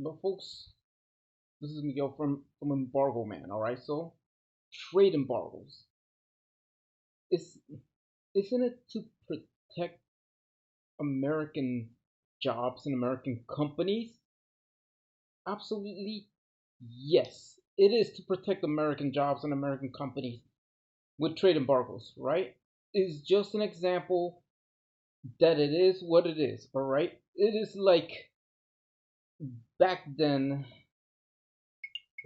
But folks, this is Miguel from Embargo Man. All right, so trade embargoes. Is isn't it to protect American jobs and American companies? Absolutely, yes. It is to protect American jobs and American companies with trade embargoes, right? Is just an example that it is what it is, all right? It is like back then,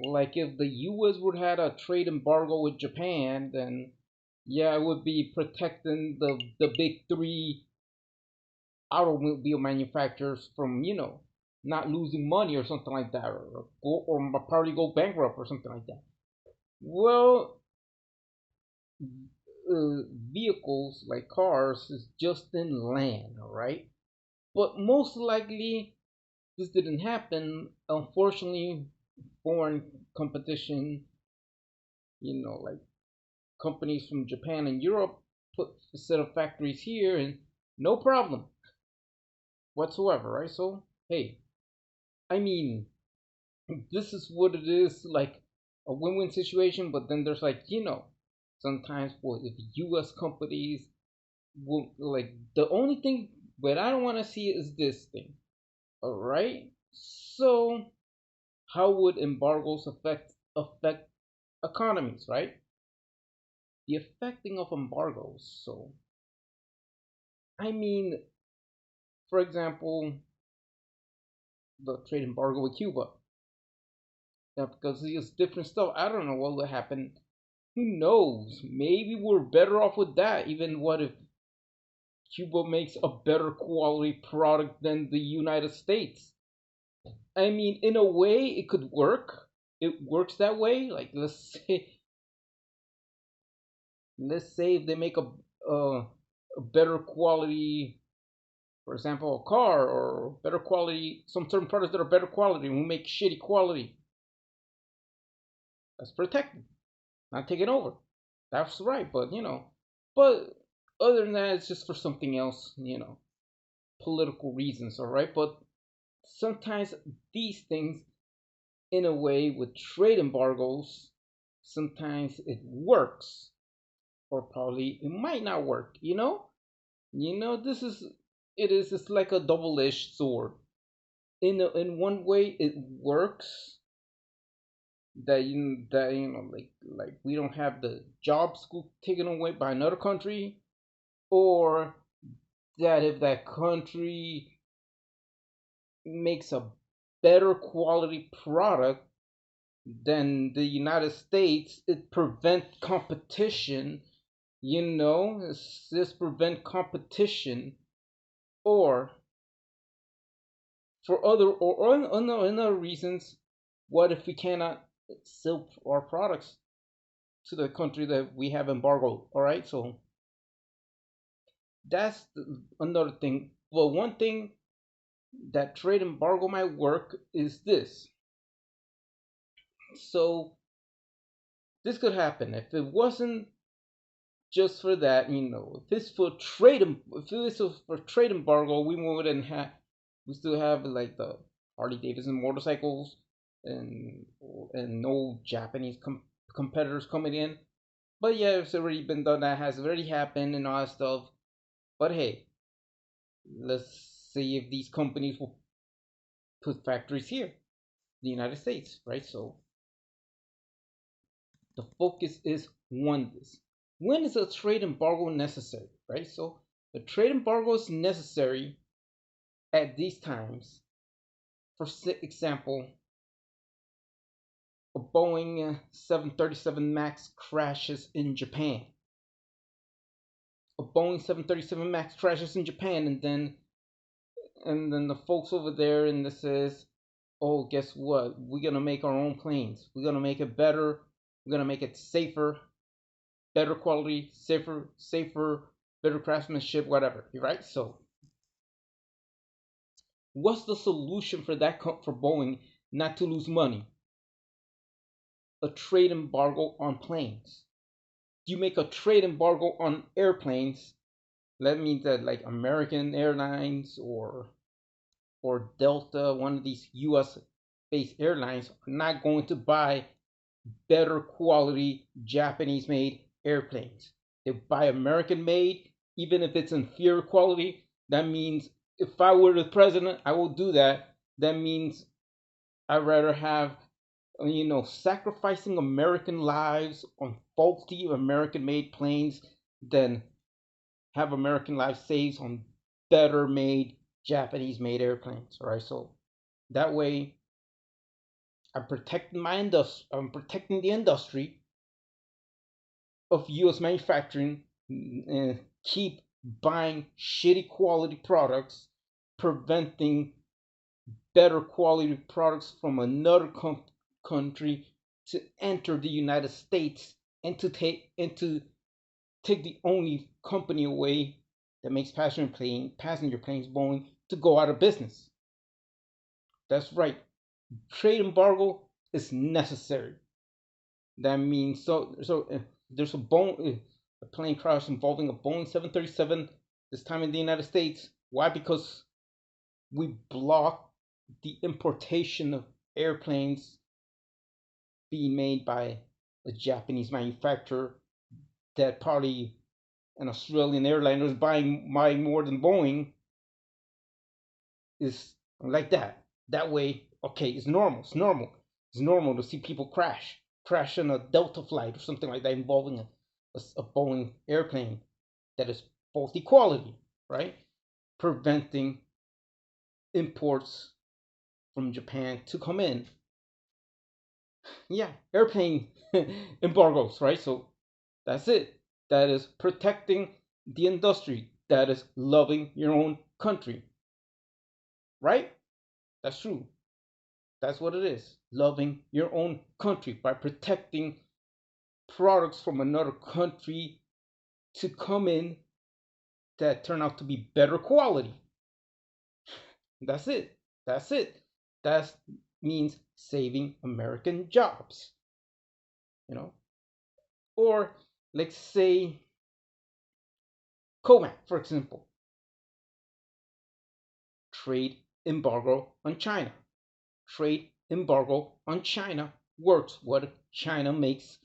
like if the US would had a trade embargo with Japan, then yeah, it would be protecting the big three automobile manufacturers from, not losing money or something like that, or probably go bankrupt or something like that. Well, vehicles like cars is just in land, all right? But most likely this didn't happen. Unfortunately, foreign competition, like companies from Japan and Europe put a set of factories here and no problem whatsoever, right? So, hey, I mean, this is what it is, like a win-win situation, but then there's like, sometimes for if US companies will, like, the only thing that I don't want to see is this thing, all right? So, how would embargoes affect economies, right? The affecting of embargoes. So, I mean, for example, the trade embargo with Cuba. Yeah, because it's different stuff. I don't know what will happen. Who knows? Maybe we're better off with that. Even what if Cuba makes a better quality product than the United States? I mean, in a way, it could work. It works that way. Like let's say if they make a better quality, for example, a car or better quality, some certain products that are better quality, and we make shitty quality. Let's protect them, not take it over. That's right, but but other than that, it's just for something else, political reasons, all right. But sometimes these things, in a way, with trade embargoes, sometimes it works, or probably it might not work. This is it is it's like a double-edged sword. In one way, it works that like we don't have the jobs taken away by another country, or that if that country makes a better quality product than the United States, it prevents competition. This prevent competition, or for other reasons. What if we cannot sell our products to the country that we have embargoed? All right, so that's another thing. Well, one thing that trade embargo might work is this. So this could happen if it wasn't just for that. If it's for if this was for trade embargo, we wouldn't have. We still have like the Harley Davidson motorcycles, and no Japanese competitors coming in. But yeah, it's already been done. That has already happened and all that stuff. But hey, let's see if these companies will put factories here, in the United States, right? So the focus is this. When is a trade embargo necessary, right? So the trade embargo is necessary at these times. For example, a Boeing 737 MAX crashes in Japan. A Boeing 737 MAX crashes in Japan, and then the folks over there and this says, "Oh, guess what? We're gonna make our own planes. We're gonna make it better. We're gonna make it safer, better quality, safer, better craftsmanship, whatever." Right? So, what's the solution for that for Boeing not to lose money? A trade embargo on planes. You make a trade embargo on airplanes. That means that like American Airlines or Delta, one of these U.S. based airlines are not going to buy better quality Japanese made airplanes. They buy American made, even if it's inferior quality. That means if I were the president, I will do that. That means I'd rather have, sacrificing American lives on faulty American made planes than have American lives saved on better made Japanese made airplanes. All right. So that way I'm protecting my industry. I'm protecting the industry of U.S. manufacturing and keep buying shitty quality products, preventing better quality products from another country to enter the United States and to take the only company away that makes passenger planes, Boeing, to go out of business. That's right. Trade embargo is necessary. That means there's a plane crash involving a Boeing 737 this time in the United States. Why? Because we blocked the importation of airplanes being made by a Japanese manufacturer that probably an Australian airliner is buying more than Boeing is like that. That way, okay, it's normal. It's normal. It's normal to see people crash on a Delta flight or something like that involving a Boeing airplane that is faulty quality, right? Preventing imports from Japan to come in. Yeah, airplane embargoes, right? So that's it. That is protecting the industry. That is loving your own country, right? That's true. That's what it is. Loving your own country by protecting products from another country to come in that turn out to be better quality. That's it. That's it. That means saving American jobs, you know. Or let's say COMAC, for example, trade embargo on China. Trade embargo on China works. What China makes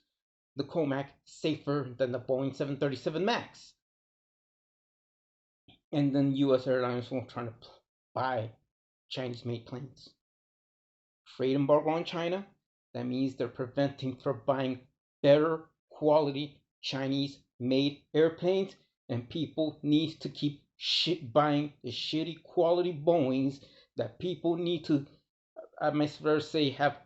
the COMAC safer than the Boeing 737 MAX. And then US airlines won't try to buy Chinese made planes. Trade embargo on China, that means they're preventing from buying better quality Chinese made airplanes, and people need to keep buying the shitty quality Boeings that people need to, I must better say, have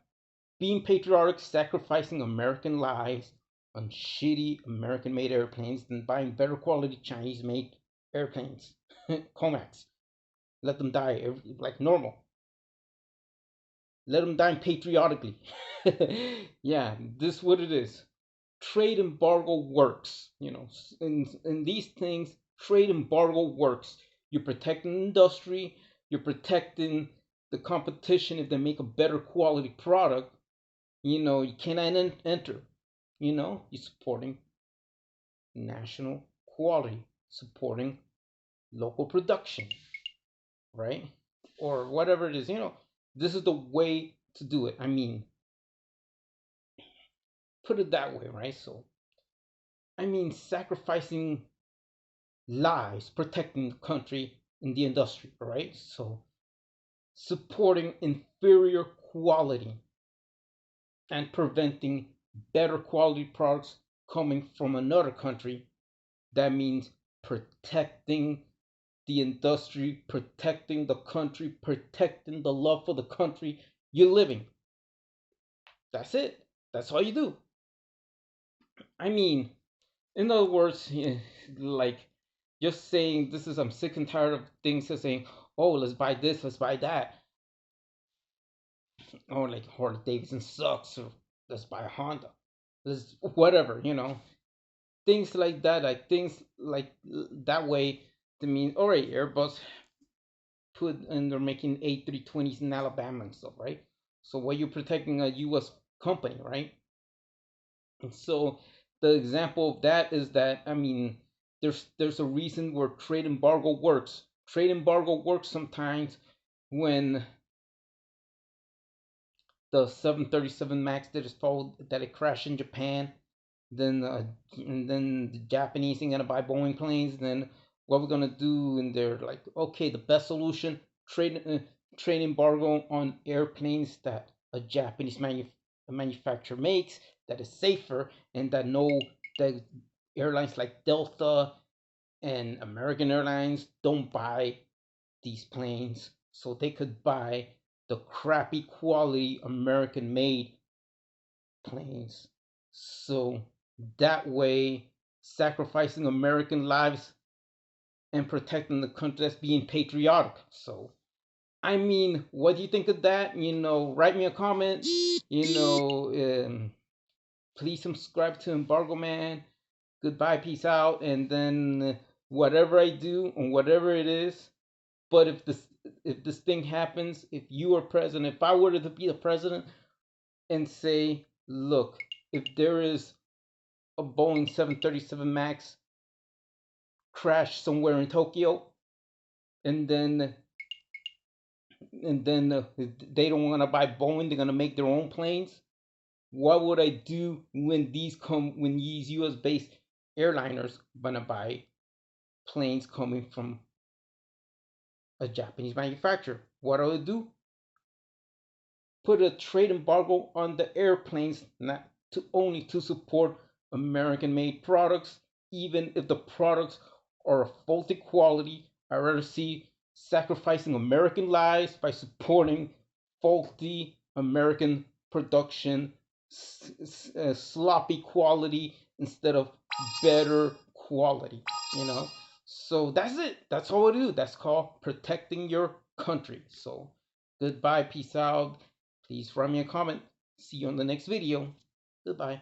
being patriotic, sacrificing American lives on shitty American made airplanes than buying better quality Chinese made airplanes. Comacs. Let them die like normal. Let them die patriotically. Yeah, this is what it is. Trade embargo works. In these things, trade embargo works. You're protecting the industry. You're protecting the competition if they make a better quality product. You cannot enter. You're supporting national quality, supporting local production, right? Or whatever it is. This is the way to do it. I mean, put it that way, right? So, I mean, sacrificing lives, protecting the country and the industry, right? So, supporting inferior quality and preventing better quality products coming from another country. That means protecting the industry, protecting the country, protecting the love for the country you're living. That's it. That's all you do. I mean, in other words, like just saying this is, I'm sick and tired of things saying, oh, let's buy this, let's buy that. Or like Harley Davidson sucks, or let's buy a Honda. Let's whatever. Things like that, like things like that way to mean, all right, Airbus put and they're making A320s in Alabama and stuff, right? So what you're protecting a US company, right? And so the example of that is that, I mean, there's a reason where trade embargo works. Trade embargo works sometimes when the 737 Max that is told that it crashed in Japan. Then and then the Japanese ain't gonna buy Boeing planes. Then what we're gonna do? And they're like, okay, the best solution: trade embargo on airplanes that a Japanese manufacturer makes that is safer and that airlines like Delta and American Airlines don't buy these planes, so they could buy the crappy quality American made planes. So that way, sacrificing American lives and protecting the country that's being patriotic. So, I mean, what do you think of that? Write me a comment. Please subscribe to Embargo Man. Goodbye, peace out, and then whatever I do and whatever it is. But if this thing happens, if you are president, if I were to be the president and say, look, if there is a Boeing 737 Max crash somewhere in Tokyo, and then they don't want to buy Boeing, they're gonna make their own planes. What would I do when these U.S. based airliners gonna buy planes coming from a Japanese manufacturer? What I would do? Put a trade embargo on the airplanes, not to only to support American made products, even if the products are of faulty quality. I rather see sacrificing American lives by supporting faulty American production, sloppy quality instead of better quality, you know. So that's it. That's all I do. That's called protecting your country. So goodbye, peace out. Please write me a comment. See you on the next video. Goodbye.